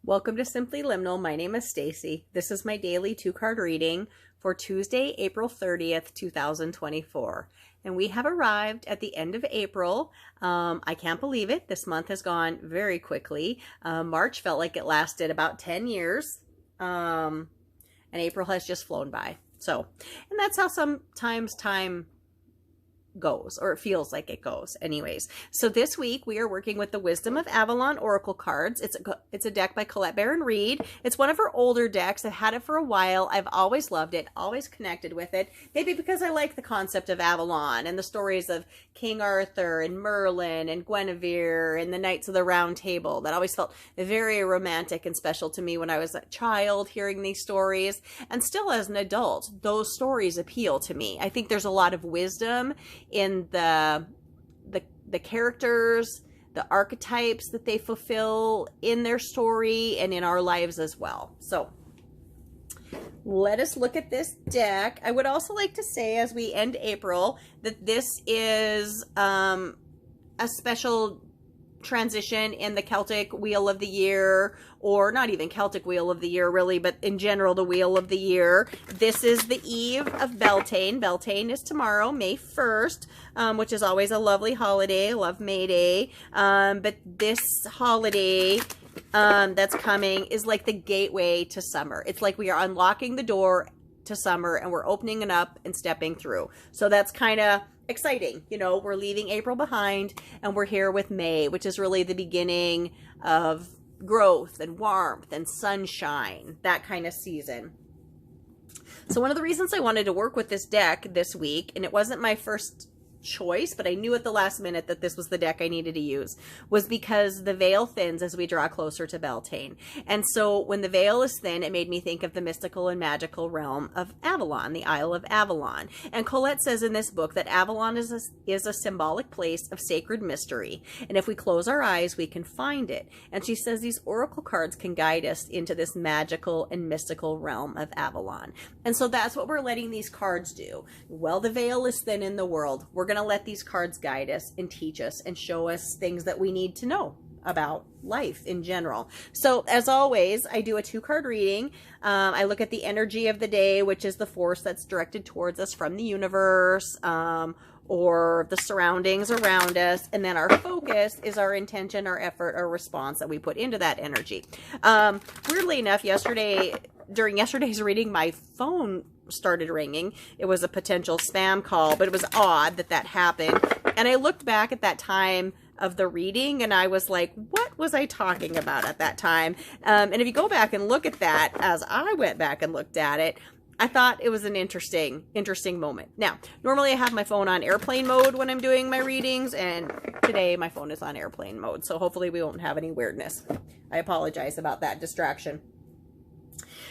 Welcome to Simply Liminal. My name is Stacy. This is my daily 2-card reading for Tuesday, April 30th, 2024. And we have arrived at the end of April. I can't believe it. This month has gone very quickly. March felt like it lasted about 10 years. And April has just flown by. And that's how sometimes time goes, or it feels like it goes anyways. So this week we are working with the Wisdom of Avalon Oracle cards. It's a deck by Colette Baron Reed. It's one of her older decks. I've had it for a while. I've always loved it, always connected with it, maybe because I like the concept of Avalon and the stories of King Arthur and Merlin and Guinevere and the Knights of the Round Table. That always felt very romantic and special to me when I was a child hearing these stories, and still as an adult those stories appeal to me. I think there's a lot of wisdom in the characters, the archetypes that they fulfill in their story and in our lives as well. So let us look at this deck. I would also like to say, as we end April, that this is a special transition in the Celtic Wheel of the Year, or not even Celtic Wheel of the Year really, but in general the Wheel of the Year. This is the eve of Beltane. Beltane is tomorrow, May 1st, which is always a lovely holiday. I love May Day. But this holiday that's coming is like the gateway to summer. It's like we are unlocking the door to summer and we're opening it up and stepping through. So that's kind of exciting. You know, we're leaving April behind and we're here with May, which is really the beginning of growth and warmth and sunshine, that kind of season. So one of the reasons I wanted to work with this deck this week, and it wasn't my first choice, but I knew at the last minute that this was the deck I needed to use, was because the veil thins as we draw closer to Beltane. And so when the veil is thin, it made me think of the mystical and magical realm of Avalon, the Isle of Avalon. And Colette says in this book that Avalon is a symbolic place of sacred mystery. And if we close our eyes, we can find it. And she says these oracle cards can guide us into this magical and mystical realm of Avalon. And so that's what we're letting these cards do. While the veil is thin in the world, we're going to let these cards guide us and teach us and show us things that we need to know about life in general. So as always, I do a 2-card reading. I look at the energy of the day, which is the force that's directed towards us from the universe, or the surroundings around us. And then our focus is our intention, our effort, our response that we put into that energy. Weirdly enough, during yesterday's reading, my phone started ringing. It was a potential spam call, but it was odd that happened. And I looked back at that time of the reading and I was like, what was I talking about at that time? And if you go back and look at that, as I went back and looked at it, I thought it was an interesting moment. Now, normally I have my phone on airplane mode when I'm doing my readings, and today my phone is on airplane mode. So hopefully we won't have any weirdness. I apologize about that distraction.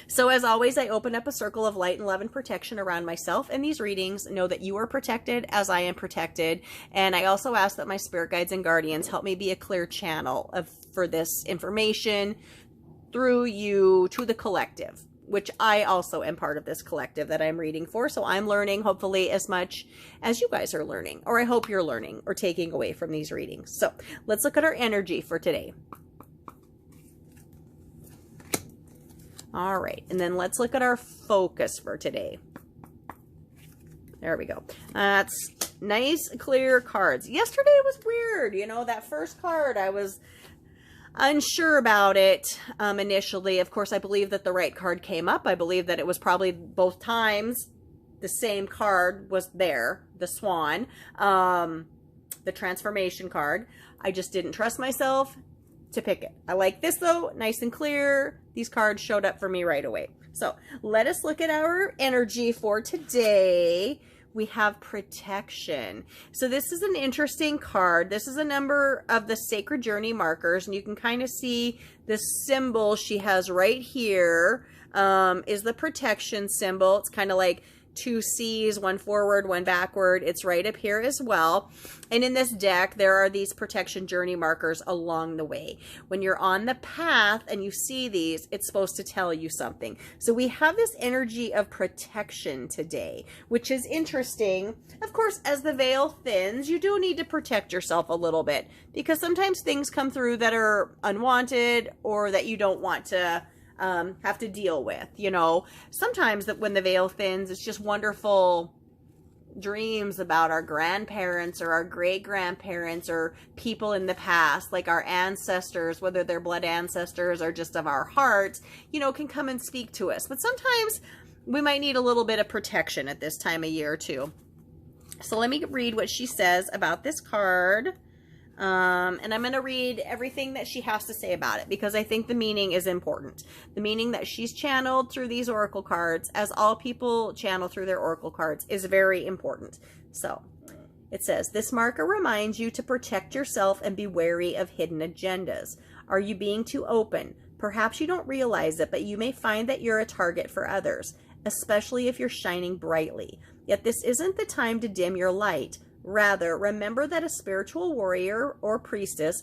So as always, I open up a circle of light and love and protection around myself and these readings. Know that you are protected as I am protected. And I also ask that my spirit guides and guardians help me be a clear channel for this information through you to the collective, which I also am part of this collective that I'm reading for. So I'm learning hopefully as much as you guys are learning, or I hope you're learning or taking away from these readings. So let's look at our energy for today. All right, and then let's look at our focus for today. There we go. That's nice, clear cards. Yesterday was weird. You know, that first card, I was unsure about it initially. Of course, I believe that the right card came up. I believe that it was probably both times the same card was there, the Swan, the transformation card. I just didn't trust myself to pick it. I like this though, nice and clear. These cards showed up for me right away. So let us look at our energy for today. We have protection. So this is an interesting card. This is a number of the sacred journey markers, and you can kind of see the symbol she has right here is the protection symbol. It's kind of like two C's, one forward, one backward. It's right up here as well. And in this deck, there are these protection journey markers along the way. When you're on the path and you see these, it's supposed to tell you something. So we have this energy of protection today, which is interesting. Of course, as the veil thins, you do need to protect yourself a little bit, because sometimes things come through that are unwanted or that you don't want to have to deal with. You know, sometimes that when the veil thins, it's just wonderful dreams about our grandparents or our great-grandparents or people in the past, like our ancestors, whether they're blood ancestors or just of our hearts, you know, can come and speak to us. But sometimes we might need a little bit of protection at this time of year too. So let me read what she says about this card. And I'm going to read everything that she has to say about it, because I think the meaning is important. The meaning that she's channeled through these oracle cards, as all people channel through their oracle cards, is very important. So it says, this marker reminds you to protect yourself and be wary of hidden agendas. Are you being too open? Perhaps you don't realize it, but you may find that you're a target for others, especially if you're shining brightly. Yet this isn't the time to dim your light. Rather, remember that a spiritual warrior or priestess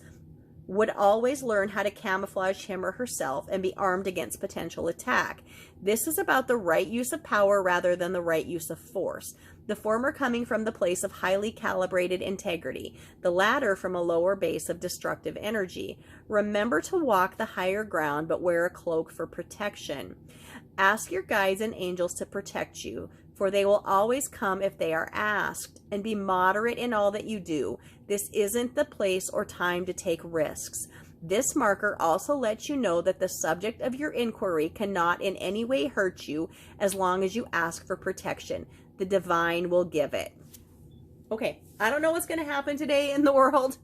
would always learn how to camouflage him or herself and be armed against potential attack. This is about the right use of power rather than the right use of force. The former coming from the place of highly calibrated integrity, the latter from a lower base of destructive energy. Remember to walk the higher ground, but wear a cloak for protection. Ask your guides and angels to protect you, for they will always come if they are asked, and be moderate in all that you do. This isn't the place or time to take risks. This marker also lets you know that the subject of your inquiry cannot in any way hurt you as long as you ask for protection. The divine will give it. Okay, I don't know what's going to happen today in the world.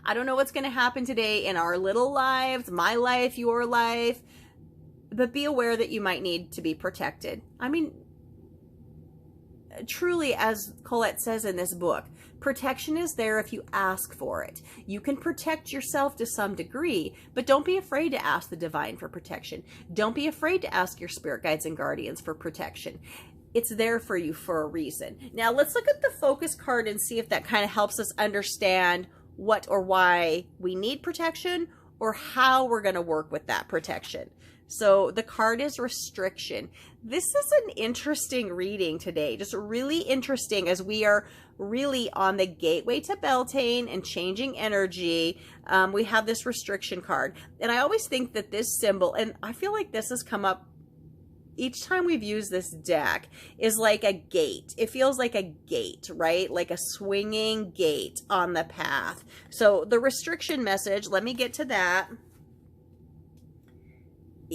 I don't know what's going to happen today in our little lives, my life, your life, but be aware that you might need to be protected. I mean, truly, as Colette says in this book, protection is there if you ask for it. You can protect yourself to some degree, but don't be afraid to ask the divine for protection. Don't be afraid to ask your spirit guides and guardians for protection. It's there for you for a reason. Now, let's look at the focus card and see if that kind of helps us understand what or why we need protection, or how we're going to work with that protection. So the card is restriction. This is an interesting reading today, just really interesting, as we are really on the gateway to Beltane and changing energy. We have this restriction card. And I always think that this symbol, and I feel like this has come up each time we've used this deck, is like a gate. It feels like a gate, right? Like a swinging gate on the path. So the restriction message, let me get to that.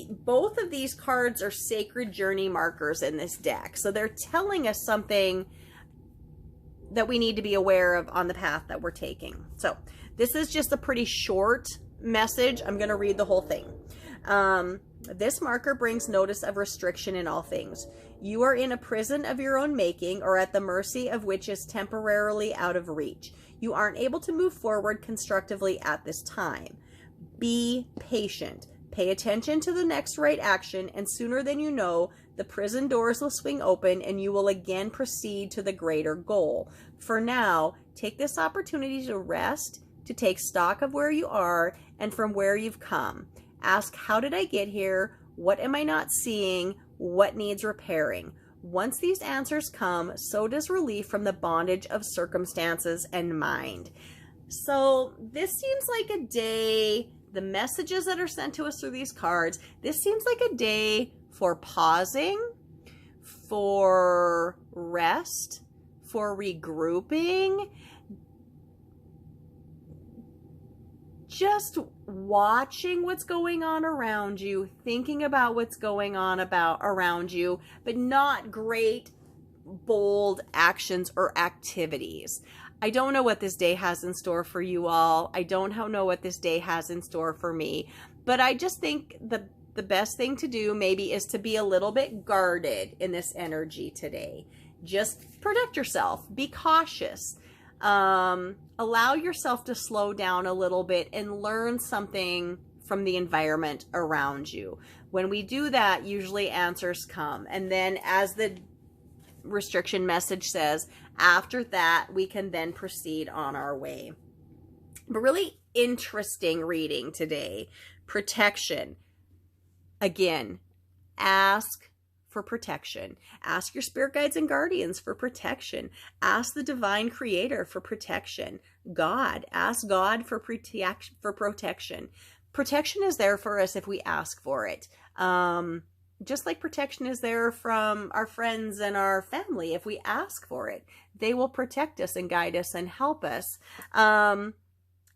Both of these cards are sacred journey markers in this deck. So they're telling us something that we need to be aware of on the path that we're taking. So this is just a pretty short message. I'm going to read the whole thing. This marker brings notice of restriction in all things. You are in a prison of your own making, or at the mercy of which is temporarily out of reach. You aren't able to move forward constructively at this time. Be patient. Pay attention to the next right action, and sooner than you know, the prison doors will swing open and you will again proceed to the greater goal. For now, take this opportunity to rest, to take stock of where you are and from where you've come. Ask, how did I get here? What am I not seeing? What needs repairing? Once these answers come, so does relief from the bondage of circumstances and mind. So this seems like a day, the messages that are sent to us through these cards, this seems like a day for pausing, for rest, for regrouping, just watching what's going on around you, thinking about what's going on around you, but not great, bold actions or activities. I don't know what this day has in store for you all. I don't know what this day has in store for me, but I just think the best thing to do maybe is to be a little bit guarded in this energy today. Just protect yourself. Be cautious. Allow yourself to slow down a little bit and learn something from the environment around you. When we do that, usually answers come. And then as the restriction message says. After that, we can then proceed on our way. But really interesting reading today. Protection. Again, ask for protection. Ask your spirit guides and guardians for protection. Ask the divine creator for protection. God. Ask God for protection. Protection is there for us if we ask for it. Just like protection is there from our friends and our family. If we ask for it, they will protect us and guide us and help us. And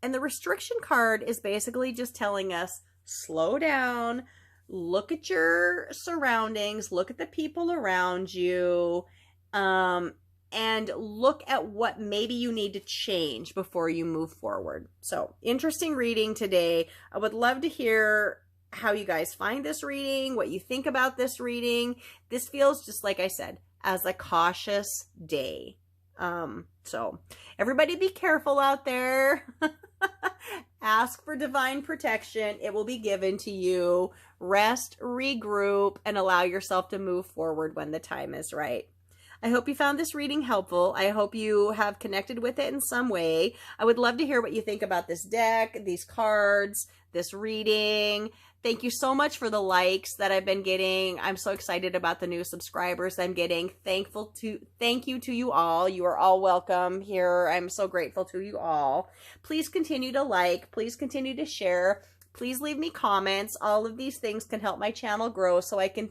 the restriction card is basically just telling us, slow down, look at your surroundings, look at the people around you, and look at what maybe you need to change before you move forward. So, interesting reading today. I would love to hear how you guys find this reading, what you think about this reading. This feels, just like I said, as a cautious day. So everybody be careful out there. Ask for divine protection. It will be given to you. Rest, regroup, and allow yourself to move forward when the time is right. I hope you found this reading helpful. I hope you have connected with it in some way. I would love to hear what you think about this deck, these cards, this reading. Thank you so much for the likes that I've been getting. I'm so excited about the new subscribers I'm getting. Thank you to you all. You are all welcome here. I'm so grateful to you all. Please continue to like. Please continue to share. Please leave me comments. All of these things can help my channel grow so I can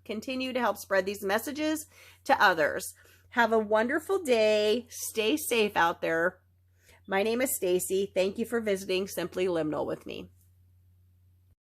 continue to help spread these messages to others. Have a wonderful day. Stay safe out there. My name is Stacy. Thank you for visiting Simply Liminal with me.